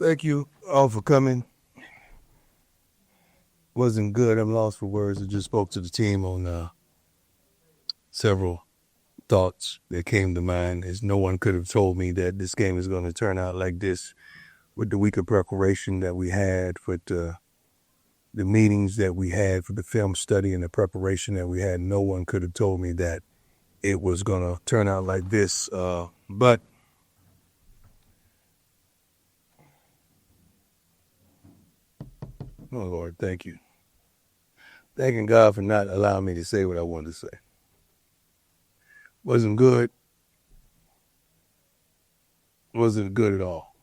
Thank you all for coming. Wasn't good. I'm lost for words. I just spoke to the team on several thoughts that came to mind. As no one could have told me that this game is going to turn out like this with the week of preparation that we had, with the meetings that we had, for the film study and the preparation that we had. No one could have told me that it was going to turn out like this. But oh, Lord, thank you. Thanking God for not allowing me to say what I wanted to say. Wasn't good. Wasn't good at all.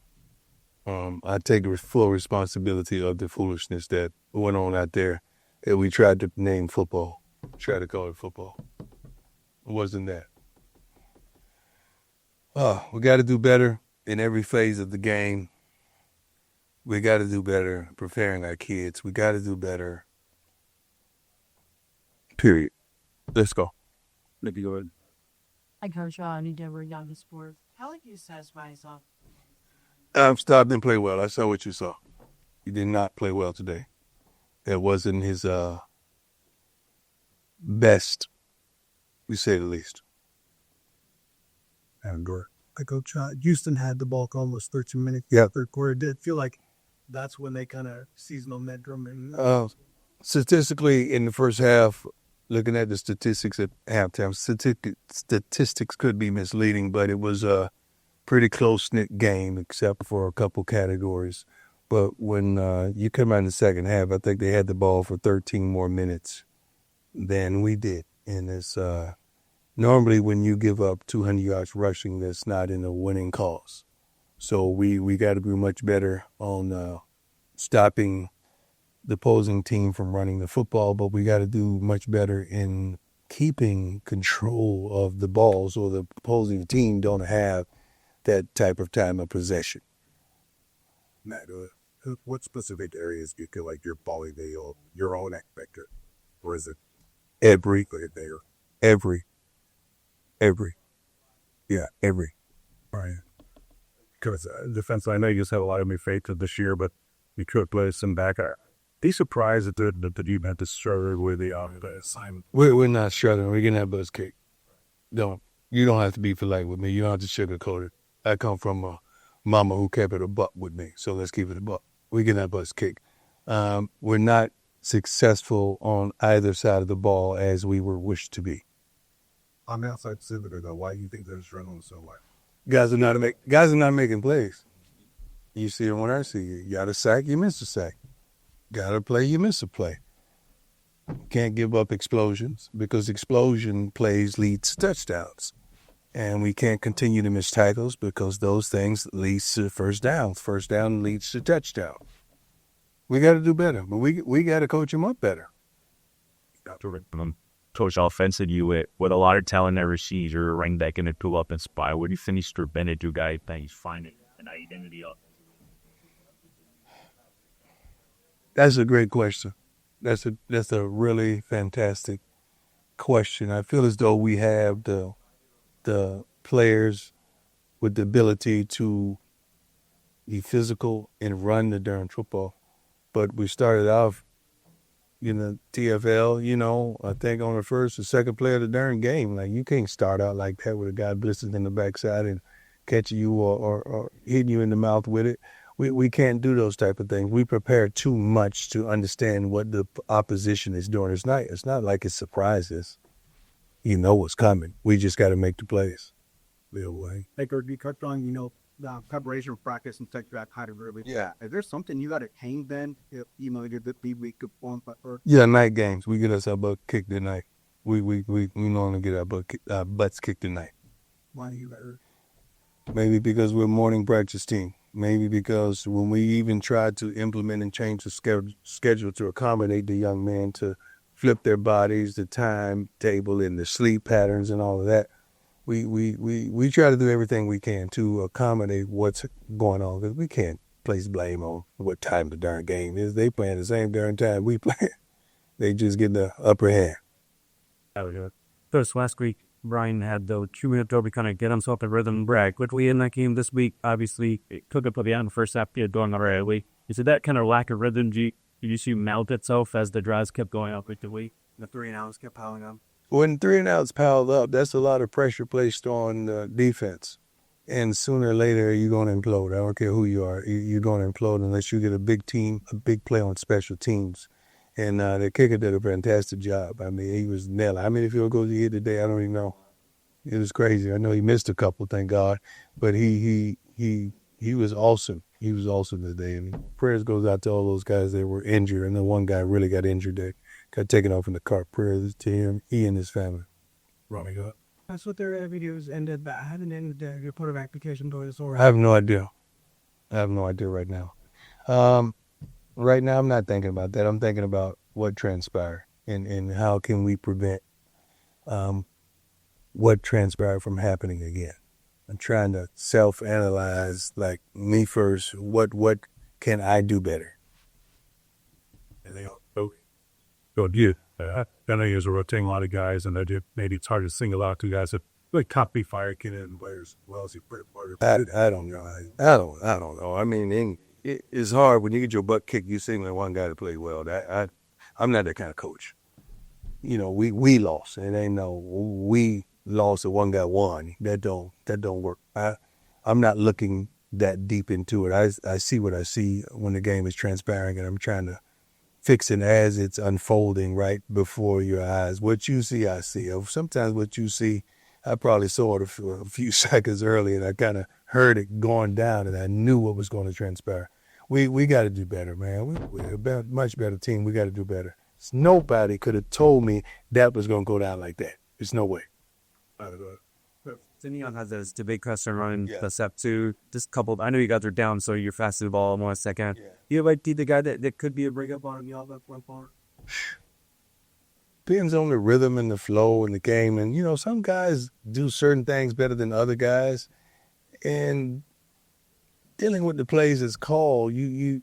I take the full responsibility of the foolishness that went on out there that we tried to name football, tried to call it football. It wasn't that. We got to do better in every phase of the game. We got to do better preparing our kids. We got to do better. Period. Let's go. Let me go ahead. Hi, Coach. New Denver Young Sports. How would you satisfy yourself? Staub didn't play well. I saw what you saw. He did not play well today. It wasn't his best, we say the least. And Coach, Houston had the ball almost 13 minutes. Yeah. Third quarter. Did it feel like that's when they kind of seized momentum? And Statistically, in the first half, looking at the statistics at halftime, statistics could be misleading, but it was a pretty close-knit game except for a couple categories. But when you come out in the second half, I think they had the ball for 13 more minutes than we did. And it's normally when you give up 200 yards rushing, that's not in a winning cause. So we got to be much better on stopping the opposing team from running the football, but we got to do much better in keeping control of the ball so the opposing team don't have that type of time of possession. Matt, what specific areas do you feel like you're falling your own expected? Or is it Every. Right. Because defense, I know you just have a lot of new faith this year, but you could play some back. Be surprised that you had to struggle with the assignment. We're not struggling. We're getting that buzz kick. You don't have to be polite with me. You don't have to sugarcoat it. I come from a mama who kept it a buck with me, so let's keep it a buck. We get that buzz kick. We're not successful on either side of the ball as we were wished to be. On the outside cylinder, though, why do you think they're struggling so much? Guys are not making plays. You see it when I see you. You got a sack, you miss a sack. Got a play, you miss a play. Can't give up explosions because explosion plays lead to touchdowns. And we can't continue to miss tackles because those things lead to first downs. First down leads to touchdown. We got to do better, but we got to coach them up better. Coach, offensively, with a lot of talent at receiver, running back, and a pull-up and spy, where do you finish your Bennett guy that he's finding an identity of? That's a great question. That's a really fantastic question. I feel as though we have the players with the ability to be physical and run the darn football. But we started off in the TFL, I think on the first or second play of the darn game. Like, you can't start out like that with a guy blitzing in the backside and catching you or hitting you in the mouth with it. We can't do those type of things. We prepare too much to understand what the opposition is doing. It's not like it surprises. You know what's coming. We just got to make the plays. Hey, Coach, you touched on, the preparation practice and tech track kind of early. Yeah. Is there something you got to change then if, you're the week of one? Yeah, night games. We get us our butt kicked tonight. We normally get our butts kicked tonight. Why are you hurt? Maybe because we're a morning practice team. Maybe because when we even tried to implement and change the schedule to accommodate the young men to flip their bodies, the timetable and the sleep patterns and all of that, we try to do everything we can to accommodate what's going on, because we can't place blame on what time the darn game is. They playing the same darn time we play. They just get the upper hand. First, last week, Brian had the 2-minute drill to kind of get himself a rhythm break. But we in that game this week, obviously, it took up at the end of the first half, going all right. Is it that kind of lack of rhythm? Did you see melt itself as the drives kept going up with the week? The 3 and outs kept piling up. When 3 and outs piled up, that's a lot of pressure placed on the defense. And sooner or later, you're going to implode. I don't care who you are. You're going to implode unless you get a big team, a big play on special teams. And the kicker did a fantastic job. I mean, he was nailing. How many field goals he hit today? I don't even know. It was crazy. I know he missed a couple, thank God. But he was awesome. He was awesome today. And prayers goes out to all those guys that were injured. And the one guy really got injured that got taken off in the car. Prayers to him, he and his family. Robbie, go ahead. That's what their videos ended bad and ended the report of application to the I have no idea. I have no idea right now. Right now, I'm not thinking about that. I'm thinking about what transpired and how can we prevent what transpired from happening again. I'm trying to self-analyze, like me first. What can I do better? Anything else? Okay. Go you. I know you guys are rotating a lot of guys, and maybe it's hard to single out two guys that like copy fire and players. Well, as you put it, I don't know. I don't know. I mean, it's hard when you get your butt kicked. You single one guy to play well. I'm not that kind of coach. You know, we lost. It ain't no we lost and one guy won. That don't work. I'm not looking that deep into it. I see what I see when the game is transpiring, and I'm trying to fix it as it's unfolding right before your eyes. What you see, I see. Sometimes what you see, I probably saw it a few seconds early, and I kind of heard it going down, and I knew what was going to transpire. We got to do better, man. We're a much better team. We got to do better. Nobody could have told me that was going to go down like that. There's no way. Simeon has this debate question running Yeah. the step two. Just coupled. I know you guys are down, so you're fast to the ball in 1 second. Yeah. You might be the guy that could be a bring up on y'all that one part. Depends on the rhythm and the flow in the game. And, you know, some guys do certain things better than other guys. And dealing with the plays that's called, you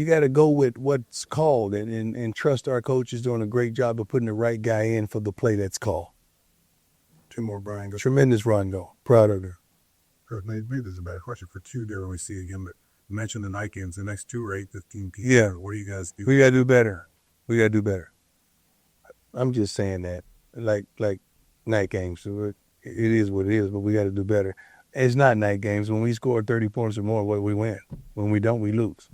got to go with what's called and trust our coaches doing a great job of putting the right guy in for the play that's called. two more, Brian. Go. Tremendous run, though. Proud of her. Maybe this is a bad question for two there when we see again, but mention the night games. The next two are 8-15 teams. Yeah. What do you guys do? We got to do better. We got to do better. I'm just saying that. Like night games. So it is what it is, but we got to do better. It's not night games. When we score 30 points or more, we win. When we don't, we lose.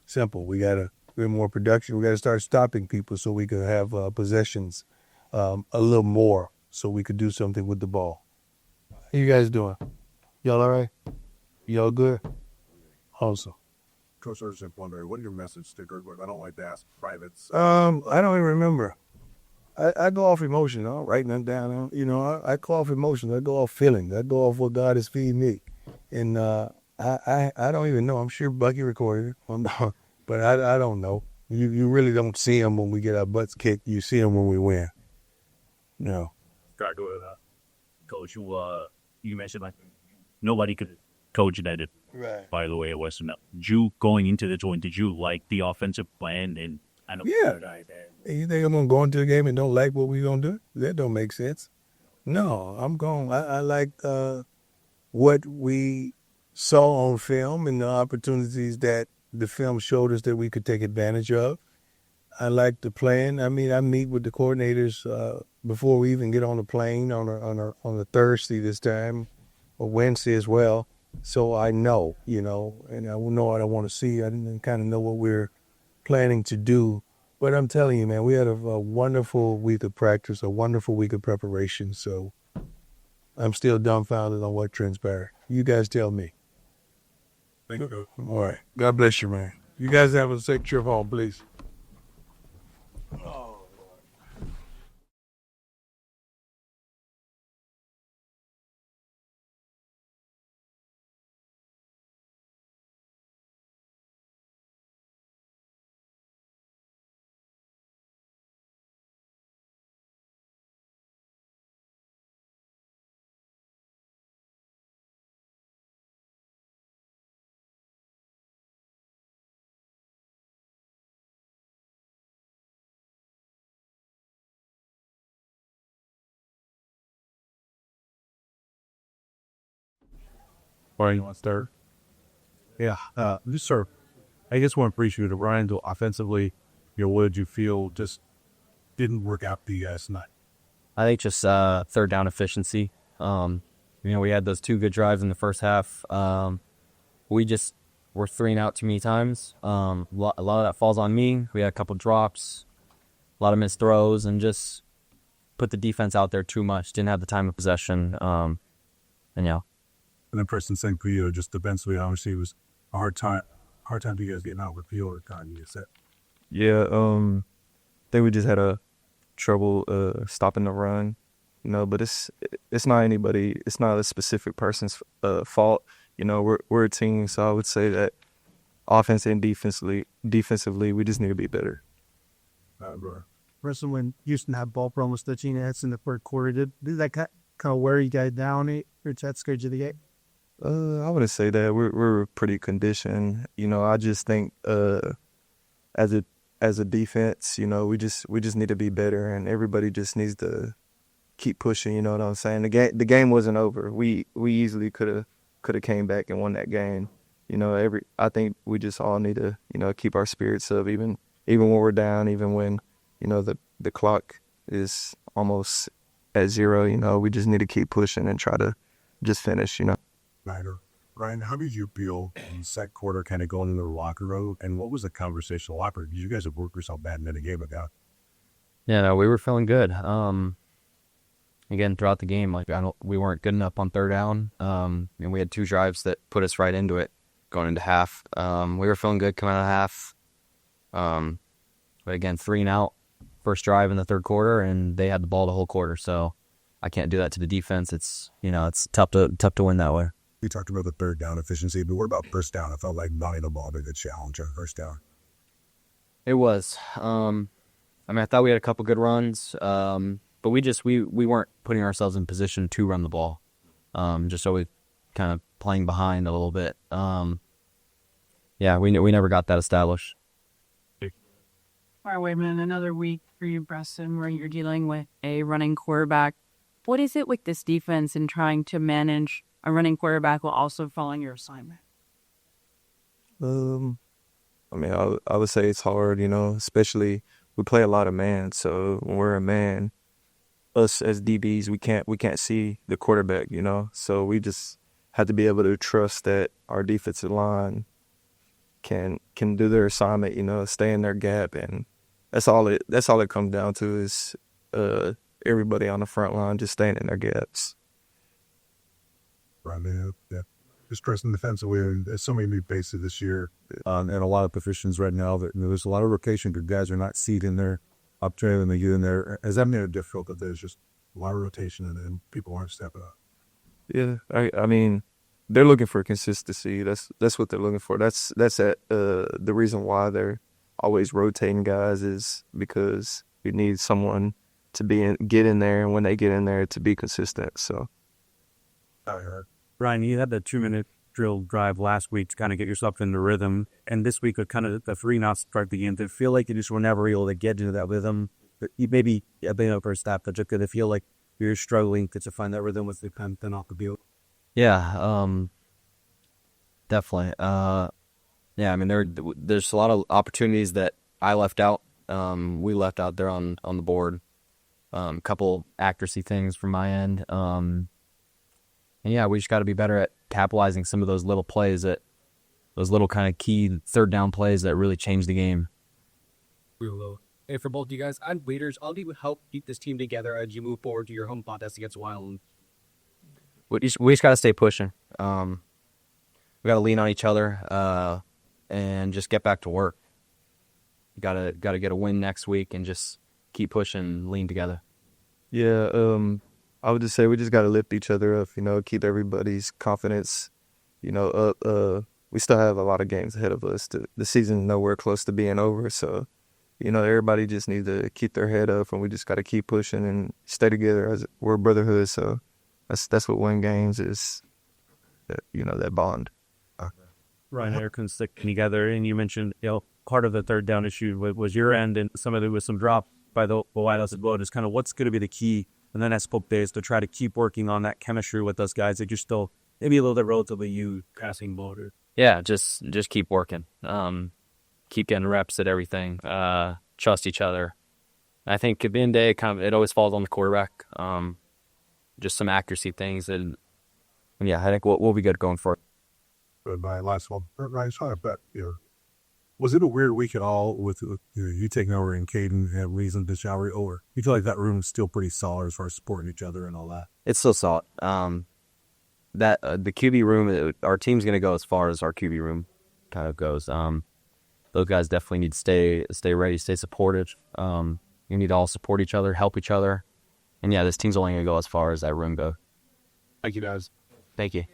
Simple. We got to get more production. We got to start stopping people so we could have possessions a little more so we could do something with the ball. How you guys doing? Y'all all right? Y'all good? Awesome. Coach Urgent wondering, what are your message stickers? I don't like to ask privates. I don't even remember. I go off emotion. I'm writing them down. You know, I go off emotions. I go off feelings. I go off what God is feeding me. And I don't even know. I'm sure Bucky recorded it. But I don't know. You really don't see them when we get our butts kicked. You see them when we win. No. Start with Coach. You mentioned like nobody could coach that. Right. By the way, it was not. You going into the joint, did you like the offensive plan? And I know Yeah. You think I'm going to go into a game and don't like what we're going to do? That don't make sense. No, I'm going. I like what we saw on film and the opportunities that the film showed us that we could take advantage of. I like the plan. I mean, I meet with the coordinators before we even get on the plane on a Thursday this time, or Wednesday as well. So I know, you know, and I know what I want to see. I kind of know what we're planning to do. But I'm telling you, man, we had a wonderful week of practice, a wonderful week of preparation. So I'm still dumbfounded on what transpired. You guys tell me. Thank you, Coach. All right. God bless you, man. You guys have a safe trip home, please. Brian, you want to start? Yeah. Just sir, I just want to appreciate it. Ryan, offensively, what did you feel just didn't work out for you guys tonight? I think just third down efficiency. We had those 2 good drives in the first half. We just were 3-and-out too many times. A lot of that falls on me. We had a couple drops, a lot of missed throws, and just put the defense out there too much. Didn't have the time of possession. And then Preston saying for you, just defensively, obviously, it was a hard time for you guys getting out with the field or kind of you said. Yeah, I think we just had a trouble stopping the run, but it's not anybody, it's not a specific person's fault. We're a team, so I would say that offense and defensively, we just need to be better. Preston, when Houston had ball problems touching nets in the third quarter, did that kind of wear you guys down or that scared you the game? I wouldn't say that. We're pretty conditioned. I just think as a defense, we just need to be better, and everybody just needs to keep pushing. You know what I'm saying? The game wasn't over. We easily could have came back and won that game. I think we just all need to keep our spirits up, even when we're down, even when the clock is almost at 0. We just need to keep pushing and try to just finish. Ryan, how did you feel in the second quarter kind of going into the locker room? And what was the conversation locker? Because you guys have worked yourself bad in the game ago. Yeah, no, we were feeling good. Again, throughout the game, we weren't good enough on third down. And we had 2 drives that put us right into it going into half. We were feeling good coming out of half. But again, 3-and-out, first drive in the third quarter, and they had the ball the whole quarter. So I can't do that to the defense. It's tough to win that way. We talked about the third down efficiency, but what about first down? I felt like knocking the ball was a good challenge on first down. It was. I thought we had a couple good runs, but we weren't putting ourselves in position to run the ball. Just always kind of playing behind a little bit. We never got that established. All right, wait a minute. Another week for you, Preston, where you're dealing with a running quarterback. What is it with this defense in trying to manage a running quarterback while also following your assignment? I would say it's hard, especially we play a lot of man. So when we're a man, us as DBs, we can't see the quarterback, So we just have to be able to trust that our defensive line can do their assignment, stay in their gap, and that's all it comes down to is everybody on the front line just staying in their gaps. Right, yeah. Just stressing defensively. There's so many new faces this year, and a lot of positions right now. That there's a lot of rotation. Good guys are not seated there, up trailing they get in there. Has that made it difficult that there's just a lot of rotation and people aren't stepping up? Yeah, I mean, they're looking for consistency. That's what they're looking for. That's the reason why they're always rotating guys is because we need someone to get in there, and when they get in there, to be consistent. So. Ryan, you had the 2-minute drill drive last week to kind of get yourself in the rhythm, and this week with kind of the 3-and-out start begin to feel like you just were never able to get into that rhythm. You maybe been over a step, but just to feel like you're struggling to find that rhythm with the kind of off the field. Yeah, definitely. There's a lot of opportunities that I left out. We left out there on the board. Couple accuracy things from my end. We just got to be better at capitalizing some of those little plays, those little kind of key third down plays that really change the game. Hey, for both of you guys and leaders, how do you help keep this team together as you move forward to your home contest against Wyoming? We just got to stay pushing. We got to lean on each other and just get back to work. Got to get a win next week and just keep pushing and lean together. Yeah, I would just say we just got to lift each other up, keep everybody's confidence, up. We still have a lot of games ahead of us. The season's nowhere close to being over, so, everybody just needs to keep their head up, and we just got to keep pushing and stay together as we're a brotherhood. So that's what winning games is, that bond. Ryan Erickson sticking together, and you mentioned, part of the third down issue was your end, and some of it was some drop by the White House as well. Just kind of what's going to be the key, and then as Pope Days to try to keep working on that chemistry with those guys that you're still maybe a little bit relatively you passing border. Yeah, just keep working. Keep getting reps at everything. Trust each other. I think at the end of the day, it always falls on the quarterback. Just some accuracy things, and yeah, I think we'll be good going forward. But my last one, Ryan, sorry about was it a weird week at all with you taking over and Caden have reason to shower, or you feel like that room is still pretty solid as far as supporting each other and all that? It's so solid. That the QB room, our team's gonna go as far as our QB room kind of goes. Those guys definitely need to stay ready, stay supported. You need to all support each other, help each other, and yeah, this team's only gonna go as far as that room goes. Thank you, guys. Thank you.